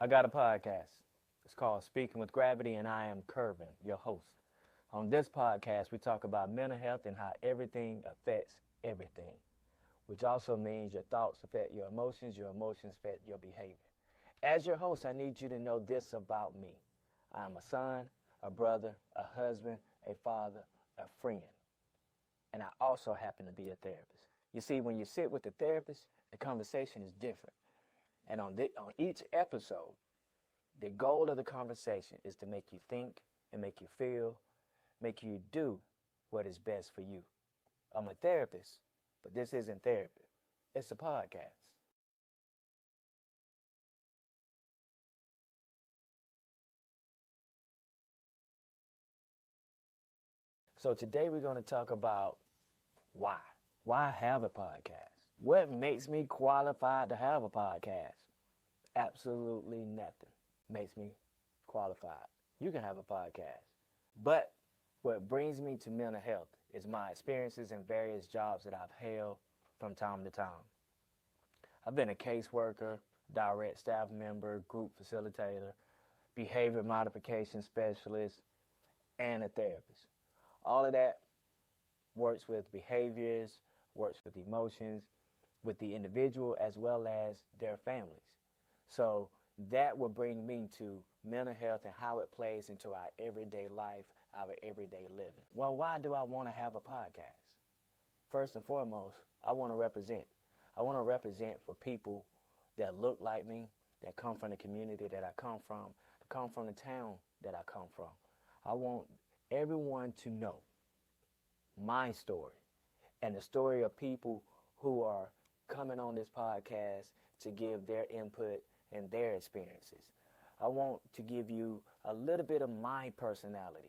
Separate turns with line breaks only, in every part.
I got a podcast. It's called Speaking with Gravity, and I am Kervin, your host. On this podcast, we talk about mental health and how everything affects everything, which also means your thoughts affect your emotions affect your behavior. As your host, I need you to know this about me. I'm a son, a brother, a husband, a father, a friend, and I also happen to be a therapist. You see, when you sit with the therapist, the conversation is different. And on each episode, the goal of the conversation is to make you think and make you feel, make you do what is best for you. I'm a therapist, but this isn't therapy. It's a podcast. So today we're going to talk about why. Why have a podcast? What makes me qualified to have a podcast? Absolutely nothing makes me qualified. You can have a podcast. But what brings me to mental health is my experiences in various jobs that I've held from time to time. I've been a caseworker, direct staff member, group facilitator, behavior modification specialist, and a therapist. All of that works with behaviors, works with emotions, with the individual as well as their families. So that will bring me to mental health and how it plays into our everyday life, our everyday living. Well, why do I want to have a podcast? First and foremost, I want to represent. I want to represent for people that look like me, that come from the community that I come from the town that I come from. I want everyone to know my story and the story of people who are coming on this podcast to give their input and their experiences. I want to give you a little bit of my personality,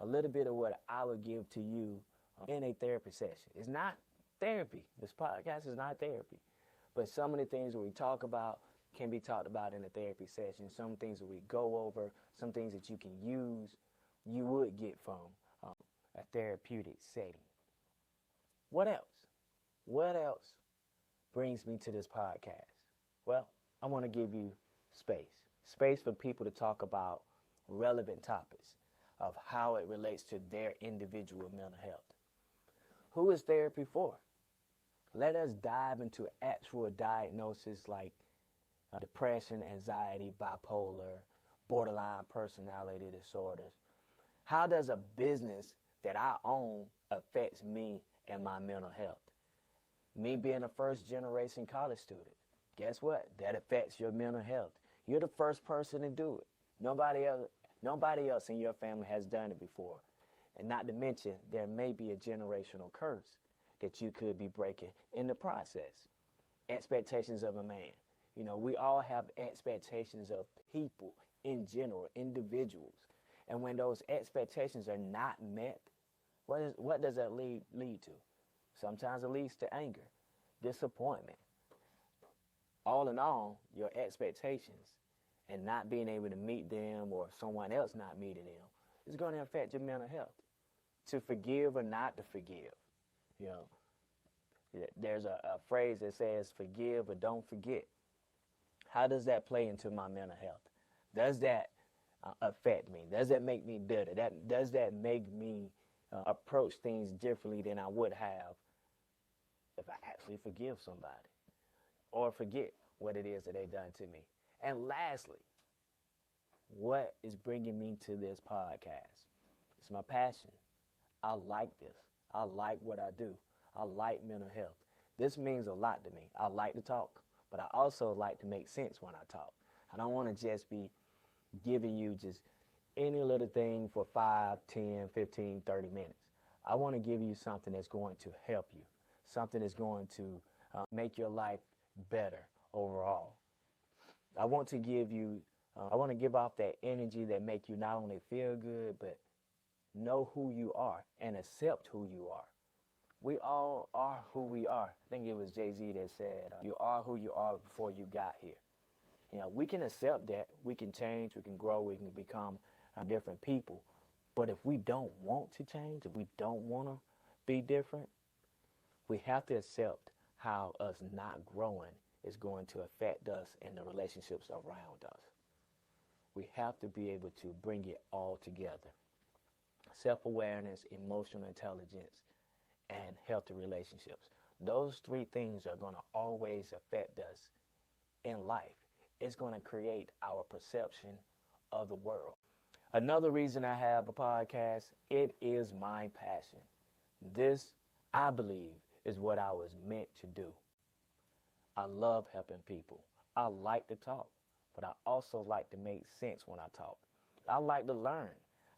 a little bit of what I would give to you in a therapy session. It's not therapy. This podcast is not therapy. But some of the things that we talk about can be talked about in a therapy session. Some things that we go over, some things that you can use, you would get from a therapeutic setting. What else? What else brings me to this podcast? Well, I want to give you space. Space for people to talk about relevant topics of how it relates to their individual mental health. Who is therapy for? Let us dive into actual diagnoses like depression, anxiety, bipolar, borderline personality disorders. How does a business that I own affect me and my mental health? Me being a first generation college student, guess what? That affects your mental health. You're the first person to do it. Nobody else in your family has done it before. And not to mention, there may be a generational curse that you could be breaking in the process. Expectations of a man. You know, we all have expectations of people in general, individuals. And when those expectations are not met, what does that lead to? Sometimes it leads to anger, disappointment. All in all, your expectations and not being able to meet them or someone else not meeting them is going to affect your mental health. To forgive or not to forgive. You know, there's a phrase that says forgive or don't forget. How does that play into my mental health? Does that affect me? Does that make me bitter? Does that make me approach things differently than I would have if I actually forgive somebody or forget what it is that they've done to me? And lastly, what is bringing me to this podcast? It's my passion. I like this. I like what I do. I like mental health. This means a lot to me. I like to talk, but I also like to make sense when I talk. I don't want to just be giving you just any little thing for 5, 10, 15, 30 minutes. I want to give you something that's going to help you, something that's going to make your life better overall. I want to give off that energy that make you not only feel good, but know who you are and accept who you are. We all are who we are. I think it was Jay-Z that said, you are who you are before you got here. You know, we can accept that. We can change, we can grow, we can become different people. But if we don't want to change, if we don't want to be different, we have to accept how us not growing is going to affect us and the relationships around us. We have to be able to bring it all together. Self-awareness, emotional intelligence, and healthy relationships. Those three things are going to always affect us in life. It's going to create our perception of the world. Another reason I have a podcast, it is my passion. This, I believe, is what I was meant to do. I love helping people. I like to talk, but I also like to make sense when I talk. I like to learn.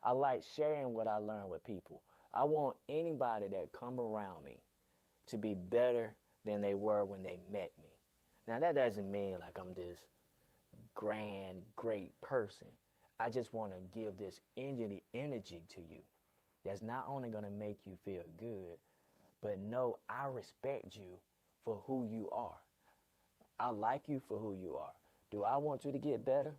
I like sharing what I learn with people. I want anybody that come around me to be better than they were when they met me. Now that doesn't mean like I'm this grand, great person. I just want to give this energy to you that's not only going to make you feel good, but know I respect you for who you are. I like you for who you are. Do I want you to get better?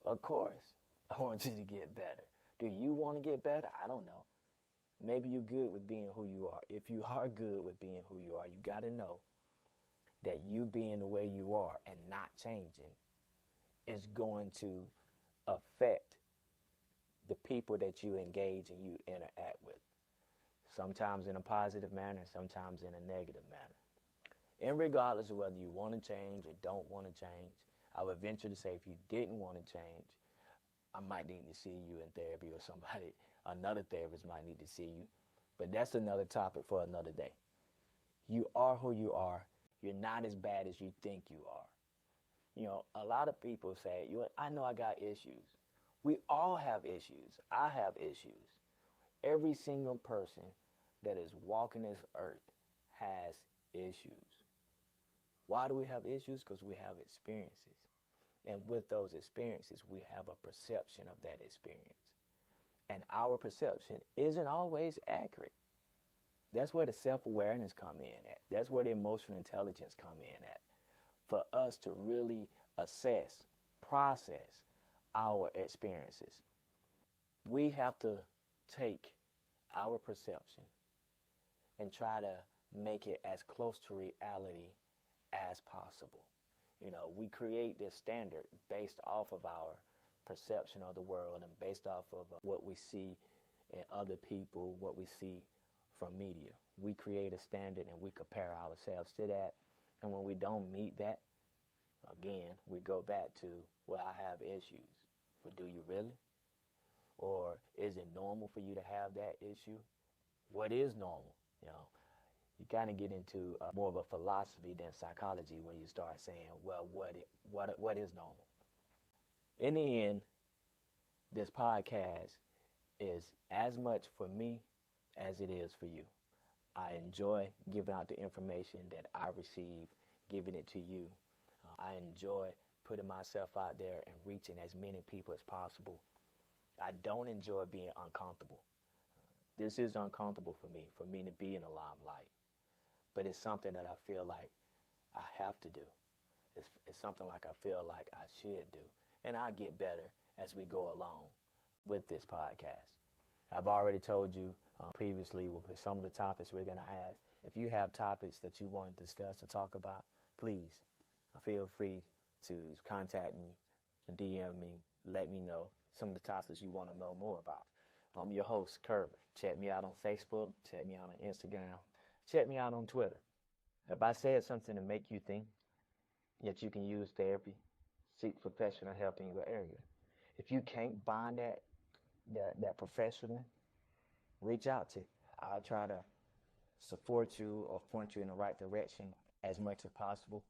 Of course, I want you to get better. Do you want to get better? I don't know. Maybe you're good with being who you are. If you are good with being who you are, you got to know that you being the way you are and not changing is going to affect the people that you engage and you interact with. Sometimes in a positive manner, sometimes in a negative manner. And regardless of whether you want to change or don't want to change, I would venture to say if you didn't want to change, I might need to see you in therapy, or another therapist might need to see you. But that's another topic for another day. You are who you are. You're not as bad as you think you are. You know, a lot of people say, I know I got issues. We all have issues. I have issues. Every single person that is walking this earth has issues. Why do we have issues? Because we have experiences. And with those experiences, we have a perception of that experience. And our perception isn't always accurate. That's where the self-awareness come in at. That's where the emotional intelligence come in at. For us to really assess, process our experiences. We have to take our perception and try to make it as close to reality as possible. You know, we create this standard based off of our perception of the world and based off of what we see in other people, what we see from media. We create a standard and we compare ourselves to that. And when we don't meet that, again, we go back to, well, I have issues. But do you really? Or is it normal for you to have that issue? What is normal? You know, you kind of get into more of a philosophy than psychology when you start saying, well, what is normal? In the end, this podcast is as much for me as it is for you. I enjoy giving out the information that I receive, giving it to you. I enjoy putting myself out there and reaching as many people as possible. I don't enjoy being uncomfortable. This is uncomfortable for me to be in the limelight. But it's something that I feel like I have to do. It's something like I feel like I should do. And I'll get better as we go along with this podcast. I've already told you previously with some of the topics we're going to have. If you have topics that you want to discuss or talk about, please feel free to contact me, DM me, let me know some of the topics you want to know more about. I'm your host, Kirby. Check me out on Facebook. Check me out on Instagram. Check me out on Twitter. If I said something to make you think, yet you can use therapy, seek professional help in your area. If you can't find that professional, reach out to. I'll try to support you or point you in the right direction as much as possible.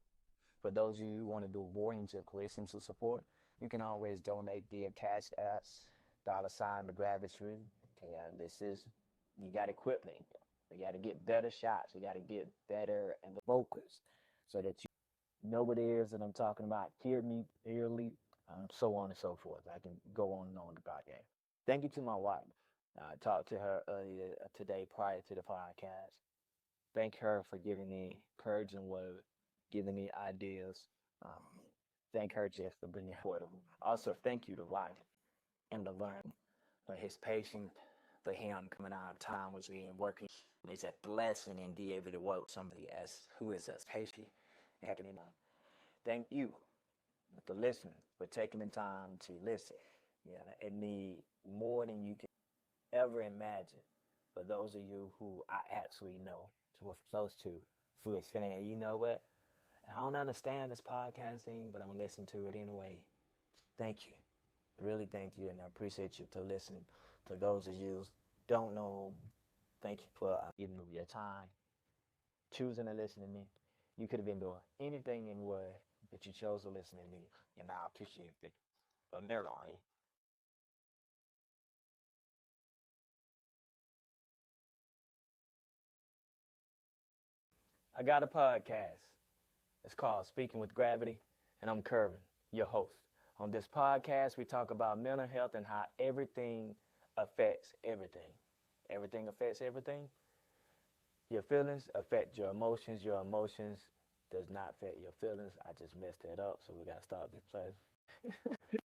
For those of you who want to do more into collections of support, you can always donate via Cash Apps, $McGravity. And this is, you got equipment. You got to get better shots. You got to get better and the vocals so that you know what it is that I'm talking about. Hear me clearly, so on and so forth. I can go on and on about that. Thank you to my wife. I talked to her earlier today prior to the podcast. Thank her for giving me encouraging word, giving me ideas. Thank her just for being affordable. Also, thank you to life and to learn for his patience, for him coming out of time was being working. It's a blessing and be able to work with somebody who is as patient and thank you to listen, for taking the time to listen. Yeah, it need more than you can ever imagine. For those of you who I actually know, who are close to, who are saying, you know what? I don't understand this podcast thing, but I'm gonna listen to it anyway. Thank you, really thank you, and I appreciate you to listen. To those of you who don't know, thank you for giving me your time, choosing to listen to me. You could have been doing anything in the world, but you chose to listen to me, and I appreciate it. But never mind. I got a podcast. It's called Speaking with Gravity, and I'm Kervin, your host. On this podcast, we talk about mental health and how everything affects everything. Everything affects everything. Your feelings affect your emotions. Your emotions does not affect your feelings. I just messed that up, so we gotta start this place.